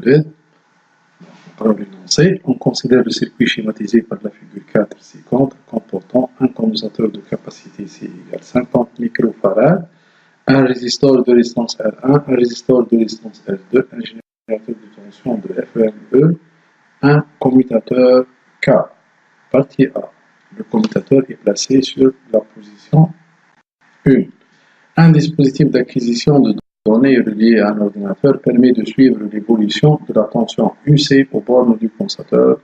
LED. On considère le circuit schématisé par la figure 4 ci-contre comportant un condensateur de capacité C égale 50 microfarad, un résisteur de résistance R1, un résisteur de résistance R2, un générateur de tension de FEME, un commutateur K. Partie A. Le commutateur est placé sur la position 1. Un dispositif d'acquisition de données reliées à un ordinateur permet de suivre l'évolution de la tension UC aux bornes du condensateur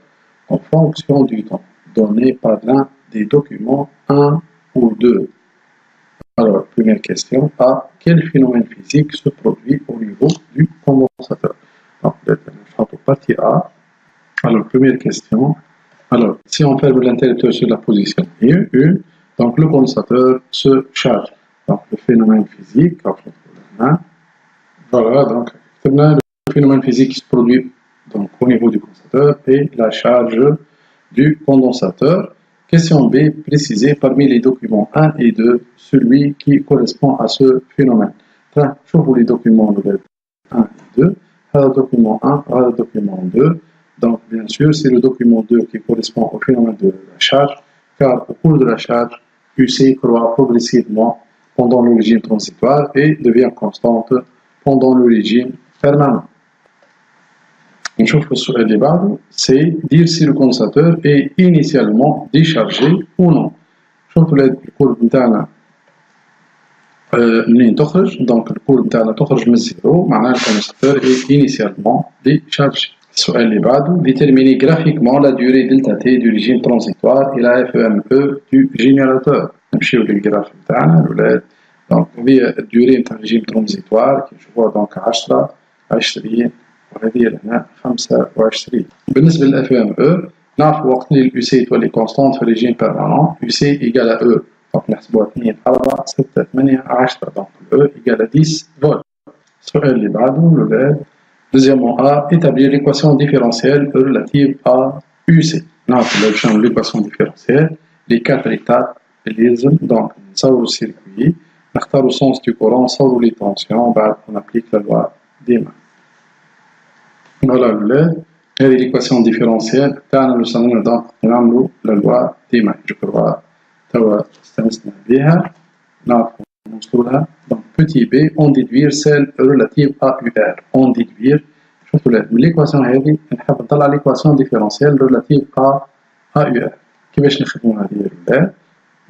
en fonction du temps donné par l'un des documents 1 ou 2. Alors, première question A. Quel phénomène physique se produit au niveau du condensateur? Donc, partie A. Alors, première question. Alors, si on ferme l'interrupteur sur la position 1, donc le condensateur se charge. Donc, le phénomène physique, voilà, donc le phénomène physique qui se produit donc, au niveau du condensateur et la charge du condensateur. Question B, préciser parmi les documents 1 et 2 celui qui correspond à ce phénomène. Je vous les documents 1 et 2. Le document 1, le document 2. Donc, bien sûr, c'est le document 2 qui correspond au phénomène de la charge, car au cours de la charge, UC croît progressivement pendant le régime transitoire et devient constante pendant le régime permanent. نشوف السؤال اللي بعده c'est dire si le condensateur est initialement déchargé ou non. شوفوا الكور نتاعنا منين تخرج دونك الكور نتاعنا تخرج من الزيرو معناها الكونdensateur est initialement déchargé. السؤال اللي بعده déterminer graphiquement la durée delta t du régime transitoire et la FEME du générateur. نمشيو للجراف نتاعنا الولاد دونك هذه الدوري نتاع الريجيم ترانزيتوار كي نشوفوها دونك 10 20 وهذه هنا 25. بالنسبه للاف ام او نعرفوا وقت اللي اليو سي تولي كونستانت في الريجيم بيرمانون يو سي ايكال او دونك نحسبوها 2 4 6 8 10 دونك او ايكال 10 فولت. السؤال اللي بعده الولاد deuxièmement A établir l'équation différentielle relative à UC. نعرفوا l'équation différentielle les 4 étapes اللي يلزم دونك نصوروا السيركوي نختاروا sens du courant نصوروا les tensions بعد on applique la loi d'Eman. Voilà الولاد هذه l'équation différentielle تاعنا اللي وصلنا دونك نعملوا la loi d'Eman. جو كروا توا استانسنا بها نعرفوا نوصلوا لها. Donc petit b on déduire celle relative à UR. On déduire شوفوا من l'équation هذه نحب نطلع l'équation différentielle relative à UR. كيفاش نخدموا هذه الولاد؟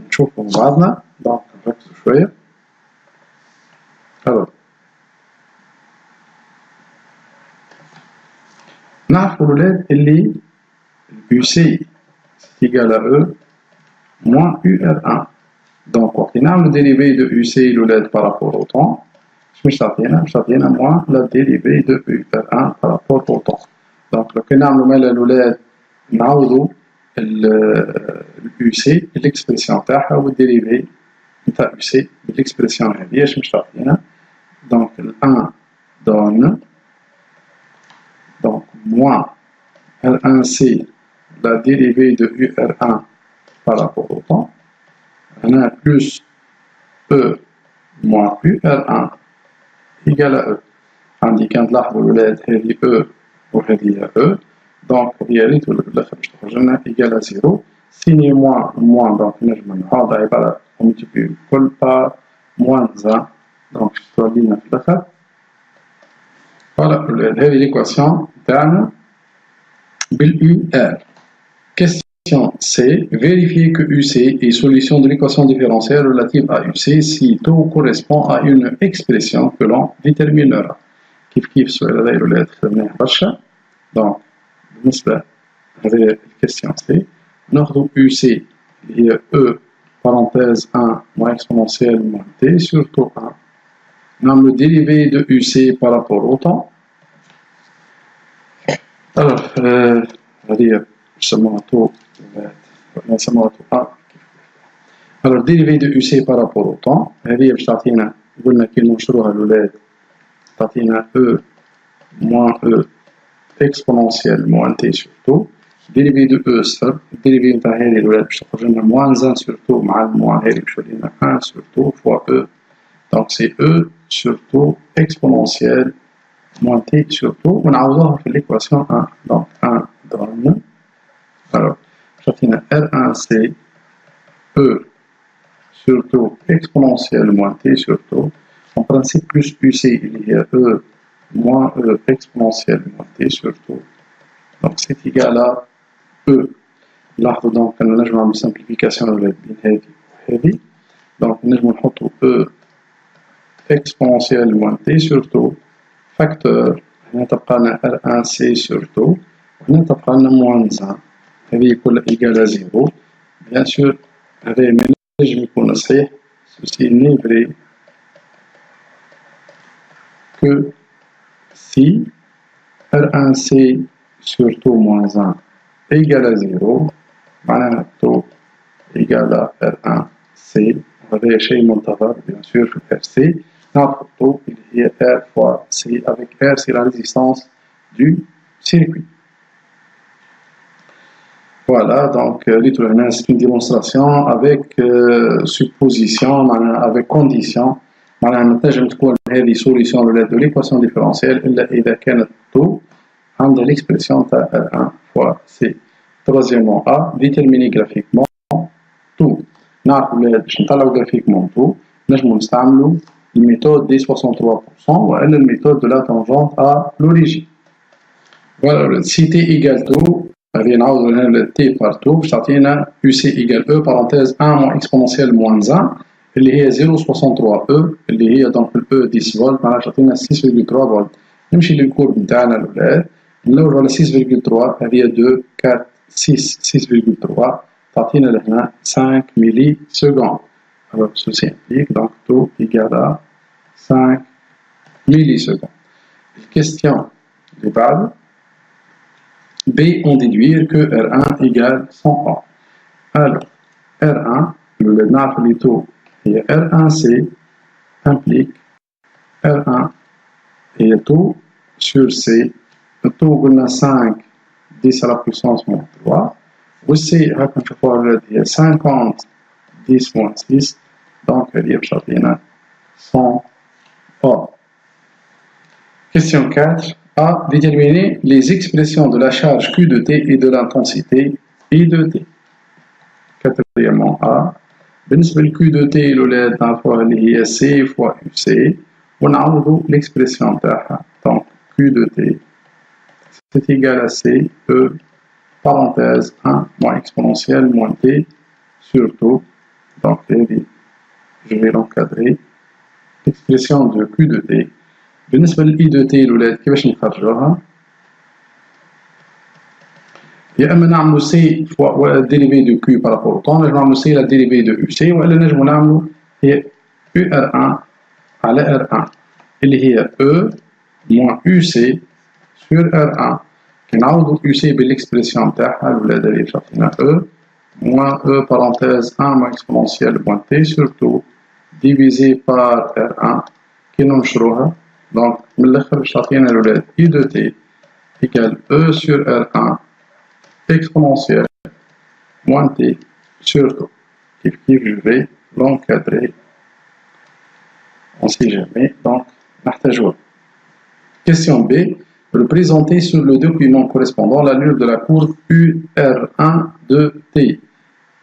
نشوفوا مع بعضنا دونك نركزوا شوية. alors نعرفوا الولاد اللي UC égal à E moins UR1. donc وقت نعملوا dérivé de UC الولاد par rapport au temps مش تعطينا moins la dérivée de UR1 par rapport au temps. donc لو كان نعملوا مالا الولاد نعوضوا UC l'expression تاعها والديريفي نتاع UC بالexpression هذه مش تعطينا. donc ال1 donne donc moins L1C la dérivée de UR1 par rapport au temps هنا plus E moins UR1 égale à E. عندي كان تلاحظوا الولاد هذه E وهذه E donc هي ريت ولا بالاخر باش تخرج لنا égale à 0. سيني moins donc نجم نعوض عبارة on multiplie كل par moins 1 donc تولي لنا في الاخر. voilà هذه l'équation تاعنا بالUR. question C. Vérifier que UC est solution de l'équation différentielle relative à UC si taux correspond à une expression que l'on déterminera. كيف السؤال هذا الولاد خدمناه برشا. donc بالنسبة هذه الكيستيون سي ناخذ UC اللي هي E parenthèse 1 moins exponentielle moins T sur taux 1. نعمل dérivé de UC par rapport au temps. alors هذه نسموها taux نسموها taux 1. alors dérivé de UC par rapport au temps هذه باش تعطينا قلنا كي ننشروها الولاد تعطينا E moins E exponentielle moins T sur taux. dérivé de E صفر. dérivé نتاع هذه الولاد باش تخرج لنا moins 1 sur taux مع الموان هذه باش تولي لنا 1 sur taux fois E. donc c'est E sur taux exponentielle moins T sur tout. On a besoin de l'équation 1. Donc 1 donne. Alors, j'obtiens R1C E sur tout exponentielle moins T sur tout. En principe, plus UC, il y a E moins E exponentielle moins T sur tout. Donc c'est égal à E. لاحظوا donc أن نجم نعمل simplification بين هذه وهذه. Donc نجم نحطوا E exponentielle moins T sur tout facteur. هنا تبقى لنا R1C sur tout. وهنا تبقى لنا moins 1. هذه كلها égal à 0. Bien sûr هذا ما نجم يكون صحيح. Ceci n'est vrai que si R1C sur tout moins 1 égale à 0, معناها tout égale à R1C. وهذا شيء منتظر bien sûr في RC. Notre tout il y a R fois C avec R c'est la résistance du circuit. Voilà, donc c'est une démonstration avec supposition, avec condition. نتنجم تكون هذه solution de l'équation différentielle إلا إذا كانت tout عند l'expression تاع R1 fois C. Troisièmement A, déterminer graphiquement tout. نعرف باش نطلعوا graphiquement tout نجموا نستعملوا الميثode des 63% وإلا الميثode de la tangente à l'origine. Voilà, si T égale tout, هذه نعوضوا هنا T par tout باش تعطينا UC égale E parenthèse 1 moins exponentielle moins 1 اللي هي 0.63 E اللي هي donc E 10 فولت معناها تعطينا 6.3 فولت. نمشي للكورب نتاعنا الأولاد نلوجوا على 6.3 هذه 2 4 6 6.3 تعطينا لهنا 5 ملي سكوند. Alors ceci implique donc tout égale à 5 millisecondes. Question de base. B, on déduire que R1 égale 100 A. Alors, R1, le naflito et R1C implique R1 et tout sur C. Le taux on a 5 10 à la puissance moins 3. Aussi, il y a 50 10 moins 6. Donc, il y a 100 A. Question 4. A. Déterminer les expressions de la charge Q de T et de l'intensité I de T. Quatrièmement A. بالنسبة ل Q de T الأولاد نعرفوها اللي هي C fois UC ونعوضوا l'expression تاعها. Donc Q de T c'est égal à C E parenthèse 1 moins exponentielle moins T sur tout. Donc je vais l'encadrer. L'expression de Q de T. بالنسبة ل I de T الأولاد كيفاش نخرجوها؟ يا إما نعملو C fois dérivé de Q par rapport au temps، نجمو نعملو C la dérivée de UC، وإلا نجمو نعملو هي UR1 على R1 اللي هي E moins UC sur R1. كي نعوضو UC بالإكسبرسيون تاعها الأولاد اللي شافينا E moins E parenthèse 1 moins exponentielle moins T sur tout divisé par R1 كي ننشروها. Donc, من الآخر باش تعطينا الأولاد I de T égale E sur R1 exponentielle moins T sur tout. Kif je vais l'encadrer. On ne sait jamais, donc نحتاجوها. Question B. Représenter sur le document correspondant l'allure de la courbe UR1 de T.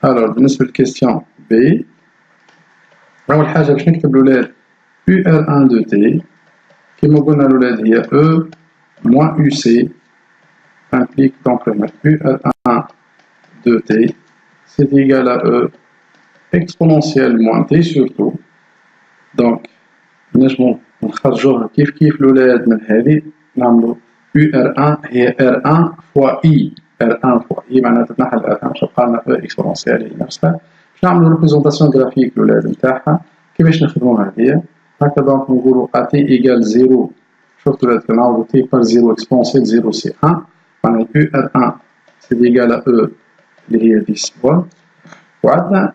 Alors, بالنسبة للكيستيون B. أول حاجة باش نكتب الأولاد UR1 de T. كما قلنا الأولاد هي E moins UC implique donc le UR1 de T c'est égal à E exponentielle moins T sur tout. Donc نجمو نخرجوها كيف الأولاد من هذه نعملو UR1 هي R1 fois I R1 fois I معناتها تنحى R1 باش تبقى لنا E exponentielle هي نفسها. باش نعملو ريبريزونطاسيون جرافيك الأولاد نتاعها. كيفاش نخدموها هذه؟ هكا دونك نقولو AT égale 0. شفتوا الأولاد كنعوضو T par 0 exponentielle 0 c'est 1. معناها UR1 c'est égal à E اللي هي 10 فولت. وعندنا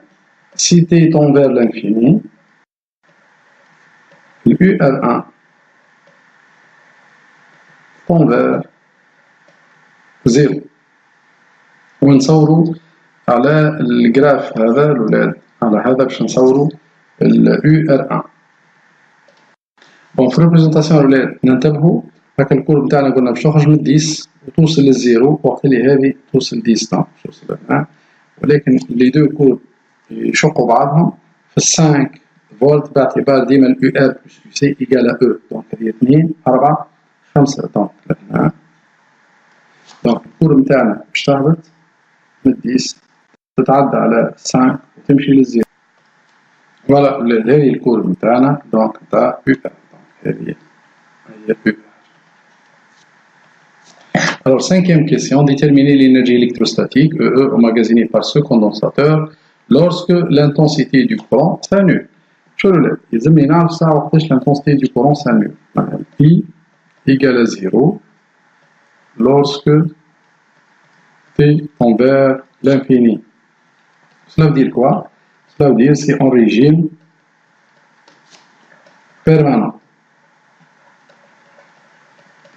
si T tend vers l'infini le UR1 tend vers 0. ونصوروا على الجراف هذا الأولاد على هذا باش نصوروا ال UR1. Bon, في الريبريزونطاسيون الأولاد ننتبهوا هكا الكورب نتاعنا قلنا باش تخرج من 10 وتوصل للزيرو، وقت اللي هذه توصل 10 باش توصل هنا، ولكن لي دو كورب يشقوا بعضهم في 5 فولت باعتبار ديما اليو ار بلس يو سي ايكال او، دونك هذه 2 4 5 دونك هنا. دونك الكورب نتاعنا باش تهبط من 10 تتعدى على 5 وتمشي للزيرو. فوالا هذه الكورب نتاعنا دونك نتاع يو ار، هذه هي يو ار. Alors, cinquième question, déterminer l'énergie électrostatique EE emmagasinée par ce condensateur lorsque l'intensité du courant s'annule. Je le lève. Il y a l'intensité du courant s'annule. I égale à 0 lorsque T tend vers l'infini. Cela veut dire quoi? Cela veut dire que c'est en régime permanent.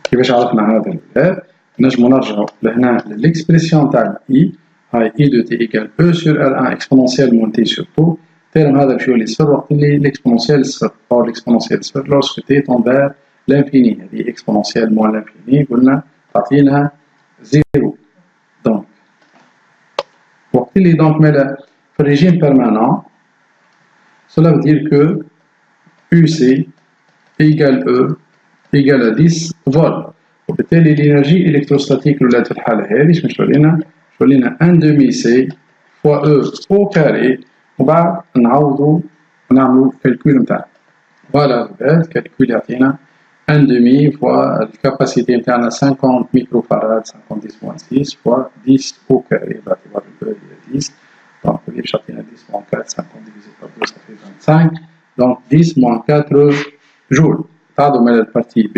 كيفاش عرفنا هذا الباب؟ نجمو نرجعو لهنا للإكسبرسيون تاع I، هاي I de T égale E sur R1 exponentielle moins T sur tout. التيرم هذا باش يولي صفر وقت اللي الإكسبونسيال صفر، أو الإكسبونسيال صفر lorsque T tend vers l'infini، هذه إكسبونسيال moins l'infini قلنا تعطينا زيرو. دونك وقت اللي دونك مالا في الريجيم بيرمانون، cela veut dire que UC égale E égale à 10 فولت، وبالتالي الانرجي الكتروستاتيك ولات في الحاله هذه شنو تولينا 1 دومي سي فوا او او كاري، وبعد نعوضوا ونعملوا الكالكول نتاعنا. فوالا الكالكول يعطينا 1 دومي فوا الكاباسيتي نتاعنا 50 ميكرو فاراد 50 10.6 فوا 10 او كاري باعتبار الاو هي 10، دونك اللي باش يعطينا 10 moins 4 50 divisé par 2 ça fait 25، donc 10 moins 4 جول. Dans la partie B,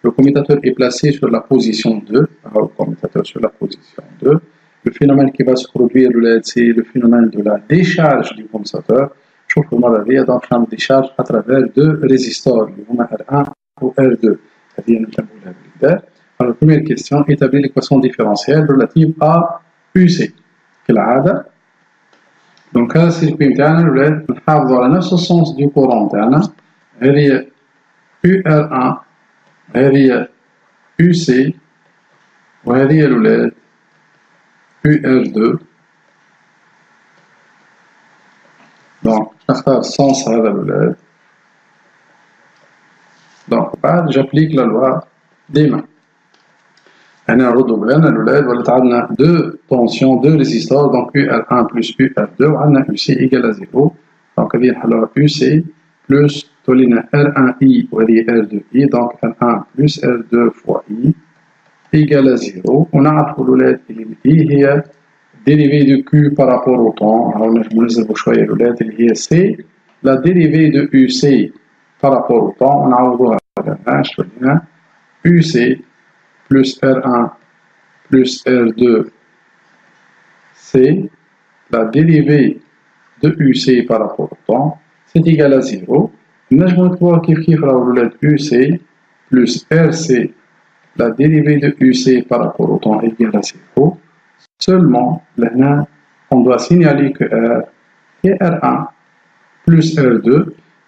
le commutateur est placé sur la position 2. Alors, le commutateur sur la position 2. Le phénomène qui va se produire, c'est le phénomène de la décharge du commutateur. Je trouve que moi, il y a donc une décharge à travers deux résistors, R1 ou R2. Alors, la première question, établir l'équation différentielle relative à UC. Quelle est donc, là, c'est le circuit, on va dans le sens du courant. UR1 هذه UC وهذه الولاد UR2. دونك نختار السونس هذا الولاد. دونك بعد جابليك لا لوا ديما. هنا نردو بين الولاد ولات عندنا دو طونسيون دو ريزيستور، دونك UR1 plus UR2 وعندنا UC إيكال 0. دونك هذه نحلوها UC plus تولينا R1I وهذه R2I، دونك R1 plus R2 fois I égale à 0. ونعرفوا الولاد اللي I هي dérivée de Q par rapport au temps، هاو نجمو نزربو شوية الولاد اللي هي C la dérivée de UC par rapport au temps، ونعوضوها هنا تولينا UC plus R1 plus R2 C la dérivée de UC par rapport au temps c'est égal à 0. نجمو نكتبوها كيف راهو الولاد UC plus RC la dérivée de UC par rapport au temps égale à 0. Seulement, là, on doit signaler que R et R1 plus R2,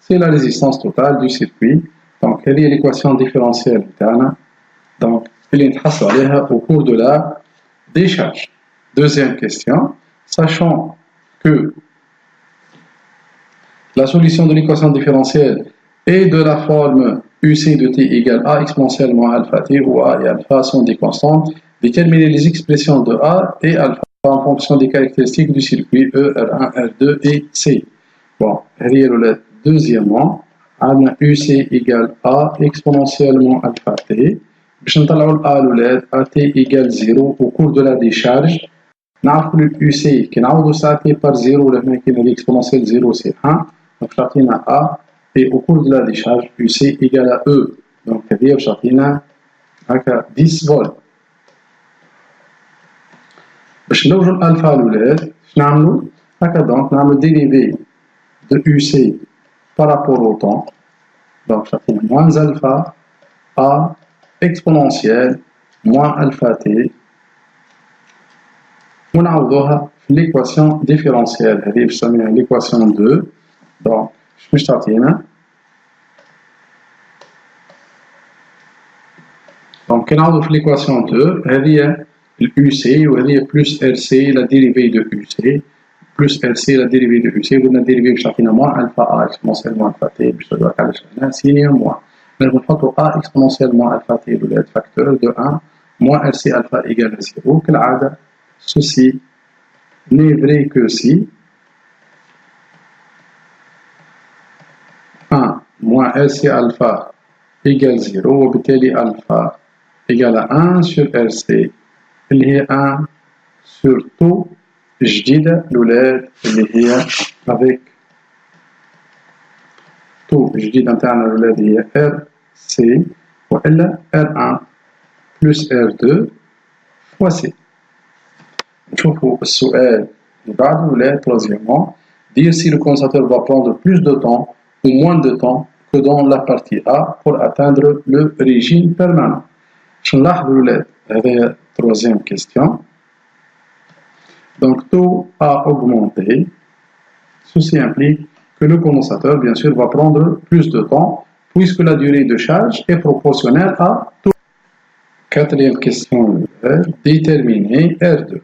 c'est la résistance totale du circuit. Donc, elle est l'équation différentielle interne. Donc, elle est au cours de la décharge. Deuxième question, sachant que la solution de l'équation différentielle est de la forme UC de T égale A exponentiellement alpha T, où A et alpha sont des constantes, déterminer les expressions de A et alpha en fonction des caractéristiques du circuit E, R1, R2 et C. Bon, deuxièmement, on a UC égale A exponentiellement alpha T. باش نطلعوا الA AT égale 0 au cours de la décharge. نعرفوا UC كي نعوضوا ساعة T par 0 لهنا كاين هذه exponentielle 0 c'est 1. Donc, تعطينا A et au cours de la décharge, UC égale à E. Donc, هذه باش تعطينا هكا 10 فولت. باش نلوجوا الألفا الولاد باش نعملوا هكا دونك نعملوا dérivé de UC par rapport au temps. Donc, باش تعطينا moins alpha A exponentielle moins alpha T. ونعوضوها في l'équation différentielle. هذه باش نسميها l'équation 2. Donc, باش تعطينا Donc, كنعوضوا في l'équation 2 هذه الUC وهذه plus RC la dérivée de UC plus RC la dérivée de UC قلنا الديريفي باش تعطينا موان ألفا A exponentielle moins ألفا T باش تدوك علاش هنا سينيا موان نجم نحطوا A exponentielle moins ألفا T ولاد facteur de 1 moins RC alpha égale à 0 كالعادة ceci n'est vrai que si 1 moins RC alpha égale 0 وبالتالي alpha égale à 1 sur RC اللي هي 1 sur tout جديدة الولاد اللي هي avec tout جديدة نتاعنا الولاد هي RC وإلا R1 plus R2 fois C. نشوفوا السؤال اللي بعده الولاد troisièmement dire si le condensateur va prendre plus de temps ou moins de temps que dans la partie A pour atteindre le régime permanent. Je نلاحظوا الولاد هذه troisième question. Donc taux a augmenté. Ceci implique que le condensateur, bien sûr, va prendre plus de temps puisque la durée de charge est proportionnelle à taux. Quatrième question, déterminer R2.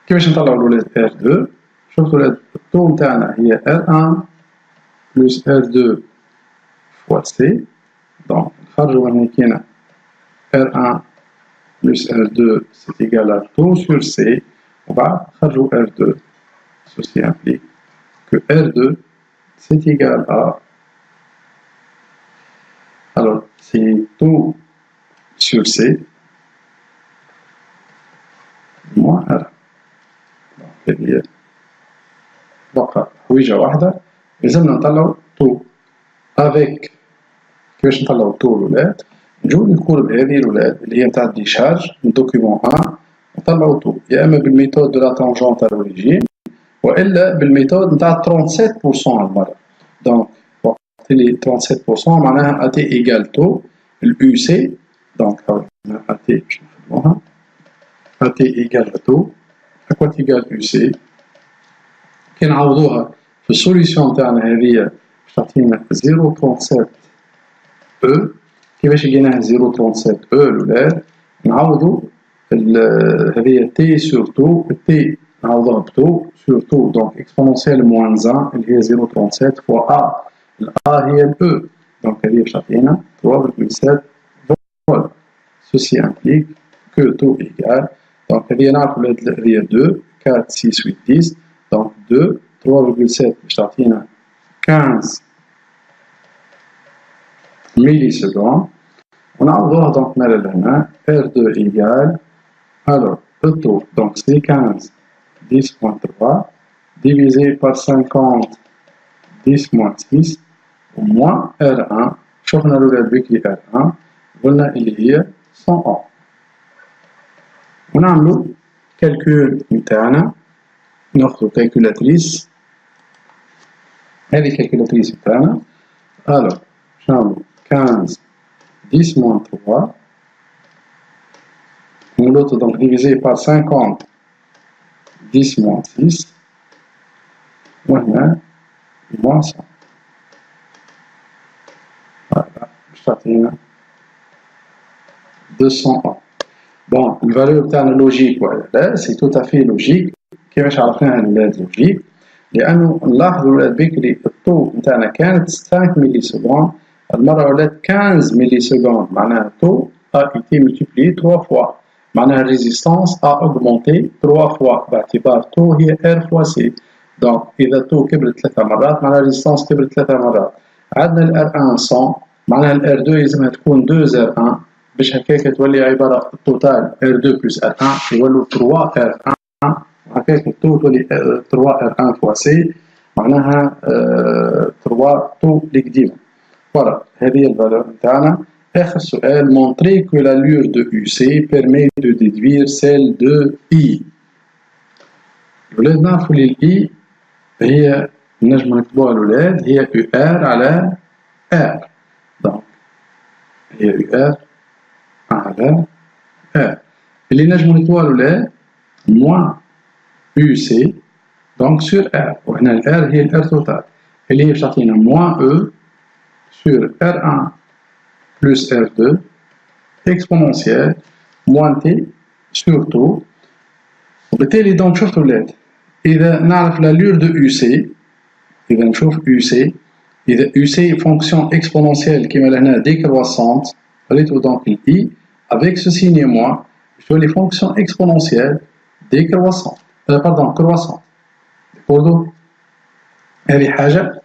كيفاش نطلعوا الولاد R2؟ شوفوا الولاد التو نتاعنا هي R1 plus R2 fois C. Donc نخرجوا من هنا R1 plus R2 c'est égal à taux sur C. On va rajouter R2. Ceci implique que R2 c'est égal à. Alors, c'est taux sur C moins R. Donc, il y a بقى حويجة واحدة لازمنا نطلعو taux avec كيفاش نطلعو taux الولاد نجو نكون بهذه الولاد اللي هي نتاع الديشارج من دوكيومون 1 نطلعو taux يا اما بالميثود دو لا تانجونت à l'origine والا بالميثود نتاع 37% على المرة. دونك وقت اللي 37% معناها AT égale taux الUC. دونك AT باش نخدموها AT égale taux أكوا égale UC. كي نعوضوها في السوليسيون تاعنا هذه باش تعطينا 0.37 E. كيفاش لقيناها 0.37 E الولاد؟ نعوضو هذه T sur taux T نعوضوها ب taux sur taux donc exponentielle moins 1 اللي هي 0.37 fois A. ال A هي ال E donc هذه باش تعطينا 3.7 فولت. Ceci implique que taux égale donc هذه نعرفو هذه 2 4 6 8 10 donc 2 3.7 باش تعطينا 15 millisecondes. On a donc maintenant R2 égale, alors le taux, donc c'est 15, 10.3, divisé par 50, 10 moins 6, moins R1, شوفنا الولاد بكري R1, قلنا اللي هي 100. ونعملوا calcul نتاعنا ناخذ calculatrice هذه calculatrice نتاعنا. alors نعملوا 15 10 moins 3 l'autre donc divisé par 50 10 moins 6 وهنا moins 100. voilà باش تعطينا 201. bon الفالور تاعنا لوجيك ولا لا؟ سي تو افي لوجيك. كيفاش عرفناها الولاد لوجيك؟ لانه نلاحظوا الولاد بكري الطو نتاعنا كانت 5 ملي سكوند المرة ولات 15 ملي سكوند معناها taux a été multiplié 3 fois معناها الريزيستانس a augmenté 3 fois باعتبار taux هي R fois C. donc إذا taux كبرت 3 مرات معناها الريزيستانس كبرت 3 مرات. عندنا ال R1 100 معناها ال R2 لازمها تكون 2 R1 باش هكاك تولي عبارة التوتال R2 plus R1 يولوا 3 R1 هكاك التو تولي 3 R1 fois C معناها 3 taux القديمة. Voilà, هذه الفالور نتاعنا. آخر سؤال montrer que l'allure de UC permet de déduire celle de I. الولاد نعرفوا اللي ال I هي نجم نكتبوها الولاد هي UR على R. donc هي UR على R اللي نجم نكتبوها الولاد moins UC donc sur R وهنا ال R هي ال R total اللي هي باش تعطينا moins E sur R1 plus R2 exponentielle moins t sur taux. وبالتالي donc شفتوا ولاد إذا نعرف l'allure de UC إذا نشوف UC إذا UC fonction exponentielle كيما لهنا décroissante ريتو donc I avec ce signe moins je fais les fonctions exponentielles décroissantes pardon croissantes d'accord هذه حاجة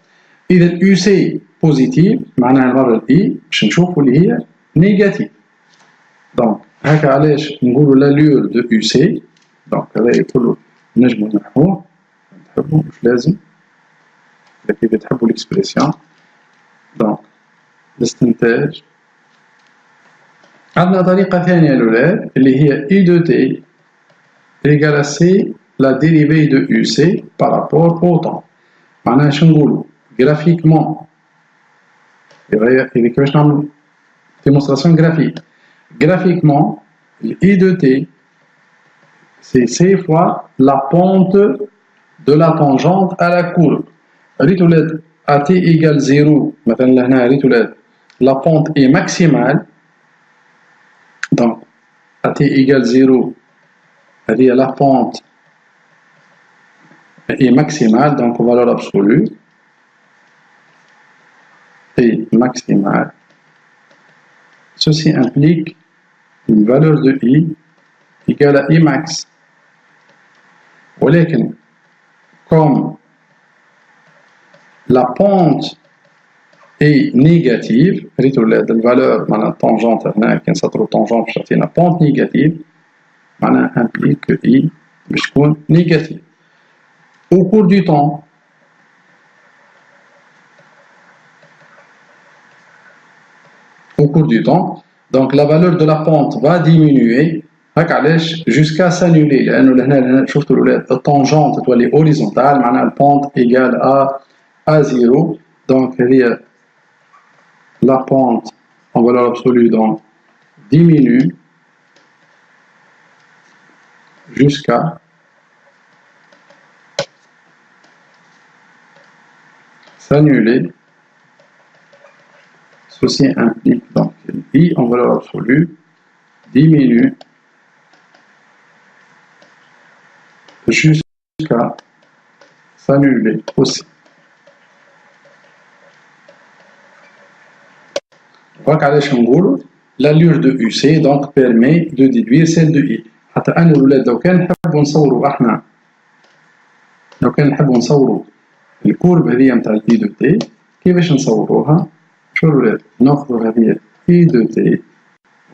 إذا UC positive معناها المرة الإي باش نشوفوا اللي هي négative donc هكا علاش نقولوا l'allure de UC donc هذا كله نجموا نحوه نحبوا مش لازم لكن إذا تحبوا الإكسبريسيون donc الاستنتاج عندنا طريقة ثانية الأولاد اللي هي I de T égale à C la dérivée de UC par rapport au temps معناها شو نقولوا graphiquement إذا كيفاش نعملوا démonstration graphique graphiquement I de T c'est C fois la pente de la tangente à la courbe ريت ولاد à T égale 0 مثلا لهنا ريت ولاد la pente est maximale donc à T égale 0 هذه la pente est maximale donc en valeur absolue est maximale ceci implique une valeur de I égale à I max ولكن comme la pente est négative ريتو الفالور معناها tangente هنا كي نسطرو tangente باش تعطينا pente négative معناها implique que I باش تكون négative au cours du temps donc la valeur de la pente va diminuer هكا علاش jusqu'à s'annuler لانه لهنا شفتوا الاولاد التانجونت تولي هوريزونتال معناها البونت ايجال à 0 donc هذه la pente en valeur absolue donc diminue jusqu'à s'annuler. Ceci implique donc que I en valeur absolue diminue jusqu'à s'annuler aussi. Donc, l'allure de UC donc permet de déduire celle de I. حتى أنا الولاد لو كان نحبوا نصوروا احنا الكورب هذه نتاع I de T كيفاش نصوروها؟ شو الولاد؟ ناخذوا هذه I de T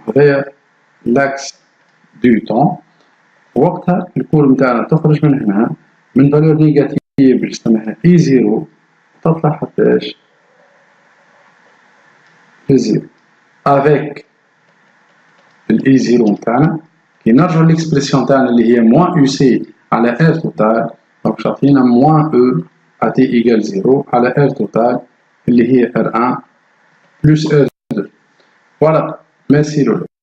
وهذايا l'axe du temps وقتها الكورب نتاعنا تخرج من هنا من فالور نيجاتيف باش نسميها I0 تطلع حتى I0 avec I0 نتاعنا كي نرجعوا للإكسبرسيون تاعنا اللي هي moins UC على R total donc تعطينا moins E à T égale 0 على R total اللي هي R1 plus R2 voilà merci Lolo